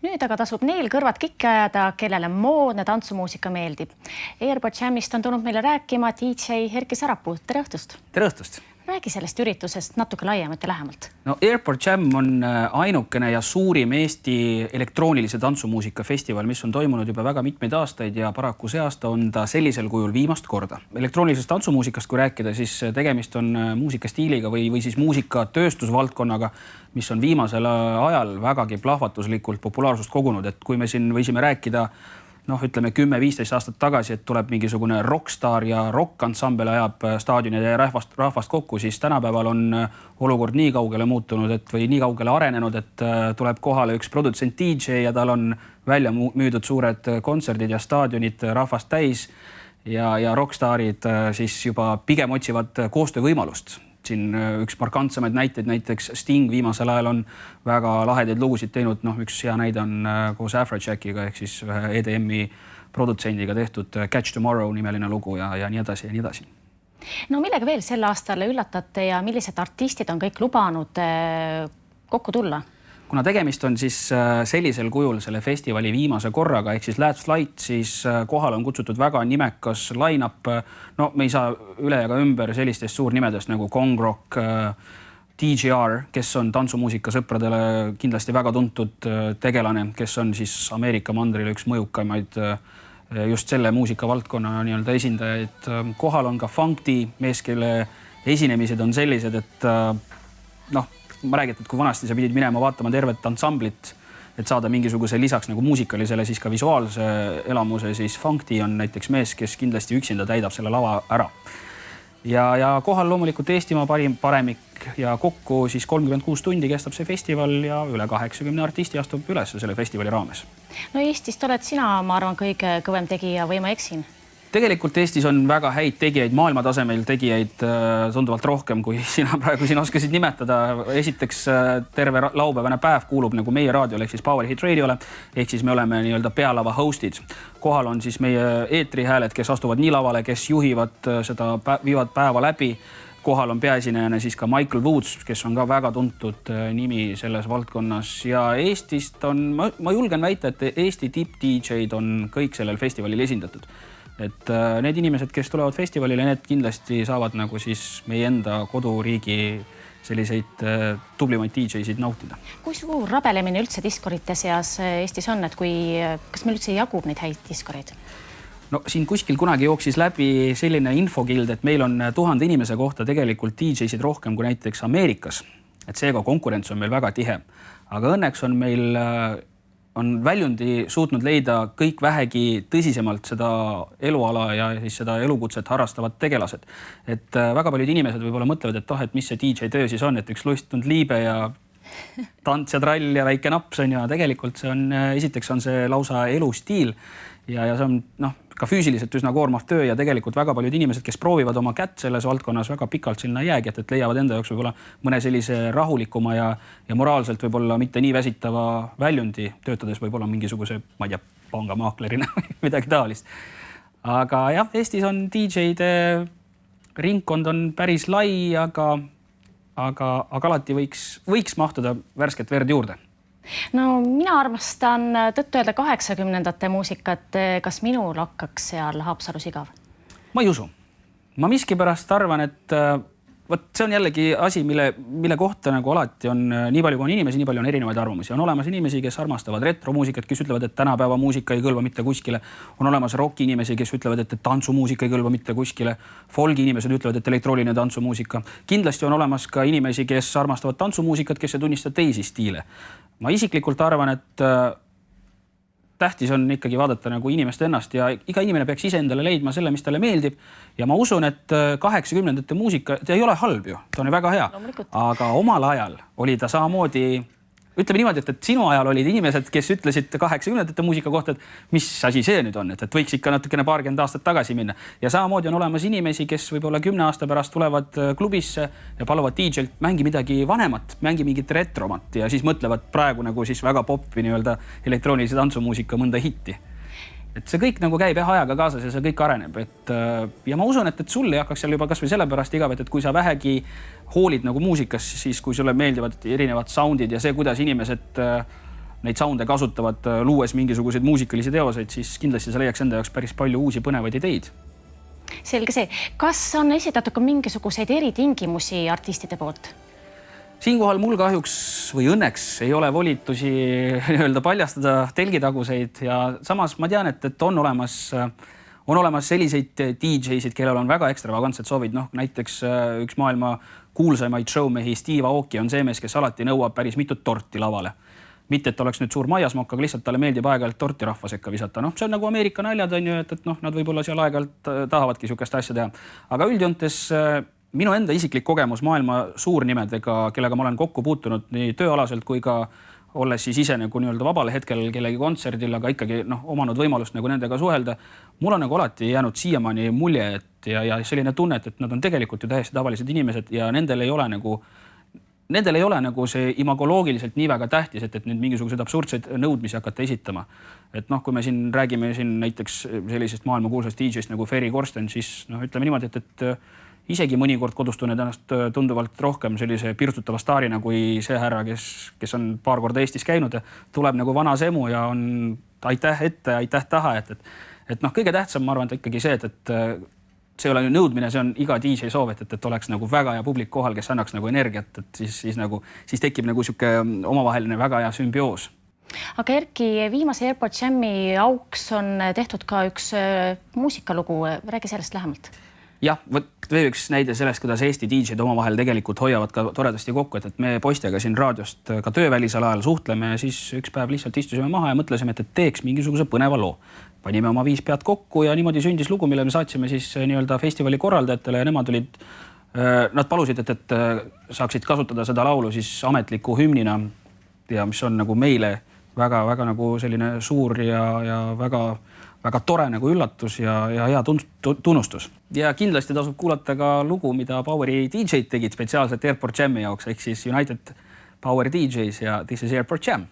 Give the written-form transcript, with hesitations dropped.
Nüüd aga tasub neil kõrvad kikki ajada, kellele moodne tantsumuusika meeldib. Airport Jamist on tulnud meile rääkima DJ Erki Sarapuu. Tere õhtust! Tere õhtust! Räägi sellest üritusest natuke laiemalt ja lähemalt. No, Airport Jam on ainukene ja suurim Eesti elektroonilise tantsumuusika festival, mis on toimunud juba väga mitmeid aastaid ja paraku see aasta on ta sellisel kujul viimast korda. Elektroonilisest tantsumuusikast, kui rääkida, siis tegemist on muusikastiiliga või siis muusikatööstusvaldkonnaga, mis on viimasel ajal vägagi plahvatuslikult populaarsust kogunud. Et kui me siin võisime rääkida ütleme 10-15 aastat tagasi, et tuleb mingisugune rockstar ja rockansambel ajab staadionide ja rahvast kokku, siis tänapäeval on olukord nii kaugele muutunud, või nii kaugele arenenud, et tuleb kohale üks produtsent DJ ja tal on välja müüdud suured kontserdid ja staadionid rahvast täis ja rockstarid siis juba pigem otsivad koostöövõimalust. Siin üks markantsemaid näiteid, näiteks Sting viimasel ajal on väga lahedaid lugusid teinud. Üks hea näide on koos Afrojackiga ehk siis EDM-i produtsendiga tehtud Catch Tomorrow nimeline lugu ja nii edasi ja nii edasi. No millega veel sel aastal üllatate ja millised artistid on kõik lubanud kokku tulla? Kuna tegemist on siis sellisel kujul selle festivali viimase korraga, ehk siis Last Flight, siis kohale on kutsutud väga nimekas line-up. Me ei saa üle ega ümber sellistest suurnimedest nagu Kongrock, DJR, kes on tantsumuusika sõpradele kindlasti väga tuntud tegelane, kes on siis Ameerika mandril üks mõjukamaid just selle muusikavaldkonna esindajaid. Kohal on ka Funkti mees, kelle esinemised on sellised, et ma räägin, et kui vanasti sa pidid minema vaatama tervet ansamblit, et saada mingisuguse lisaks nagu muusikalisele siis ka visuaalse elamuse, siis Funkti on näiteks mees, kes kindlasti üksinda täidab selle lava ära. Ja kohal loomulikult Eestimaa paremik ja kokku siis 36 tundi kestab see festival ja üle 80 artisti astub üles selle festivali raames. No Eestist oled sina, ma arvan, kõige kõvem tegija või ma eksin? Tegelikult Eestis on väga häid tegijaid, maailmatasemel tegijaid tunduvalt rohkem, kui sina praegu siin oskasid nimetada. Esiteks terve laupäevane päev kuulub nagu meie raadiole ehk siis Power Hit Radiole, ehk siis me oleme pealava hostid. Kohal on siis meie eetrihääled, kes astuvad nii lavale, kes juhivad seda, viivad päeva läbi. Kohal on peaesinejana siis ka Michael Woods, kes on ka väga tuntud nimi selles valdkonnas ja Eestist on, ma julgen väita, et Eesti tipp-DJ'd on kõik sellel festivalil esindatud. Et need inimesed, kes tulevad festivalile, need kindlasti saavad nagu siis meie enda koduriigi selliseid tublimaid DJ-sid nautida. Kui suur rabelemine üldse diskorite seas Eestis on, et kas meil üldse jagub neid häid diskoreid? Siin kuskil kunagi jooksis läbi selline infogild, et meil on 1000 inimese kohta tegelikult DJ-sid rohkem kui näiteks Ameerikas. Et seega konkurents on meil väga tihe. Aga õnneks on meil väljundi suutnud leida kõik vähegi tõsisemalt seda eluala ja siis seda elukutset harrastavad tegelased. Et väga paljud inimesed võib-olla mõtlevad, et mis see DJ töö siis on, et üks luistunud liibe ja tants ja trall ja väike naps on ja tegelikult see on, esiteks on see lausa elustiil ja see on ka füüsiliselt üsna koormav töö ja tegelikult väga paljud inimesed, kes proovivad oma kätt selles valdkonnas väga pikalt sinna jäägi, et leiavad enda jaoks võib-olla mõne sellise rahulikuma ja moraalselt võib-olla mitte nii väsitava väljundi töötades võib-olla mingisuguse, ma ei tea, pangamaaklerina või midagi taolist. Aga jah, Eestis on DJ-de ringkond on päris lai, aga alati võiks mahtuda värsket verd juurde. No mina armastan tõtt-öelda 80-ndate muusikat. Kas minul hakkaks seal Haapsalus igav? Ma ei usu. Ma miskipärast arvan, et see on jällegi asi, mille kohta nagu alati on nii palju, kui on inimesi, nii palju on erinevaid arvamusi. On olemas inimesi, kes armastavad retromuusikat, kes ütlevad, et tänapäeva muusika ei kõlba mitte kuskile. On olemas rocki inimesi, kes ütlevad, et tantsumuusika ei kõlba mitte kuskile. Folgi inimesed ütlevad, et elektrooniline tantsumuusika. Kindlasti on olemas ka inimesi, kes armastavad tantsumuusikat, kes ei tunnista teisi stiile. Ma isiklikult arvan, et tähtis on ikkagi vaadata nagu inimest ennast ja iga inimene peaks ise endale leidma selle, mis talle meeldib. Ja ma usun, et 80-ndate muusika, ta ei ole halb ju, ta on väga hea. Aga omal ajal oli ta samamoodi, ütleme niimoodi, et sinu ajal olid inimesed, kes ütlesid 80-ndate muusika kohta, et mis asi see nüüd on, et võiks ikka natukene paarkümmend aastat tagasi minna. Ja samamoodi on olemas inimesi, kes võib-olla 10 aasta pärast tulevad klubisse ja paluvad DJ-lt mängi midagi vanemat, mängi mingit retromat ja siis mõtlevad praegu nagu siis väga poppi elektroonilise tantsumuusika mõnda hitti. Et see kõik nagu käib ajaga kaasas ja see kõik areneb. Ja ma usun, et sul ei hakkaks seal juba kas või sellepärast igav, et kui sa vähegi hoolid nagu muusikas, siis kui sulle meeldivad erinevad soundid ja see, kuidas inimesed neid sound'e kasutavad, luues mingisuguseid muusikalisi teoseid, siis kindlasti sa leiaks enda jaoks päris palju uusi põnevaid ideid. Selge see. Kas on esitatud ka mingisuguseid eritingimusi artistide poolt? Siinkohal mul kahjuks või õnneks ei ole volitusi nii-öelda paljastada telgitaguseid ja samas ma tean, et on olemas selliseid DJ-sid, kellel on väga ekstravagantsed soovid. Näiteks üks maailma kuulsaimaid showmehi Steve Aoki on see mees, kes alati nõuab päris mitut torti lavale. Mitte, et oleks nüüd suur maiasmokk, aga lihtsalt talle meeldib aeg-ajalt torti rahva sekka visata. See on nagu Ameerika naljad, on ju, et nad võib-olla seal aeg-ajalt tahavadki sihukest asja teha. Aga üldjoontes minu enda isiklik kogemus maailma suurnimedega, kellega ma olen kokku puutunud nii tööalaselt kui ka olles siis ise nagu nii-öelda vabale hetkel kellegi kontserdil, aga ikkagi omanud võimalust nagu nendega suhelda. Mul on nagu alati jäänud siiamaani mulje, ja selline tunne, et nad on tegelikult ju täiesti tavalised inimesed ja nendel ei ole nagu see imagoloogiliselt nii väga tähtis, et nüüd mingisuguseid absurdseid nõudmisi hakata esitama. Et kui me siin räägime näiteks sellisest maailmakuulsast DJ-st nagu Ferry Corsten, siis ütleme niimoodi, et isegi mõnikord kodus tunned ennast tunduvalt rohkem sellise pirstutava staarina kui see härra, kes on paar korda Eestis käinud ja tuleb nagu vana semu ja on aitäh ette, aitäh taha. Et kõige tähtsam, ma arvan, et ikkagi see, et see ei ole nõudmine, see on iga DJ soov, et oleks nagu väga hea publik kohal, kes annaks nagu energiat, et siis tekib nagu sihuke omavaheline väga hea sümbioos. Aga Erki, viimase Airport Jam'i auks on tehtud ka üks muusikalugu. Räägi sellest lähemalt. Jah, veel üks näide sellest, kuidas Eesti DJ-d omavahel tegelikult hoiavad ka toredasti kokku, et me poistega siin raadiost ka töövälisel ajal suhtleme ja siis üks päev lihtsalt istusime maha ja mõtlesime, et teeks mingisuguse põneva loo. Panime oma 5 pead kokku ja niimoodi sündis lugu, mille me saatsime siis nii-öelda festivali korraldajatele ja nad palusid, et saaksid kasutada seda laulu siis ametliku hümnina ja mis on nagu meile väga nagu selline suur ja väga tore nagu üllatus ja hea tunnustus. Ja kindlasti tasub kuulata ka lugu, mida Poweri DJ-d tegid spetsiaalselt Airport Jam'i jaoks, ehk siis United Power DJs ja This is Airport Jam.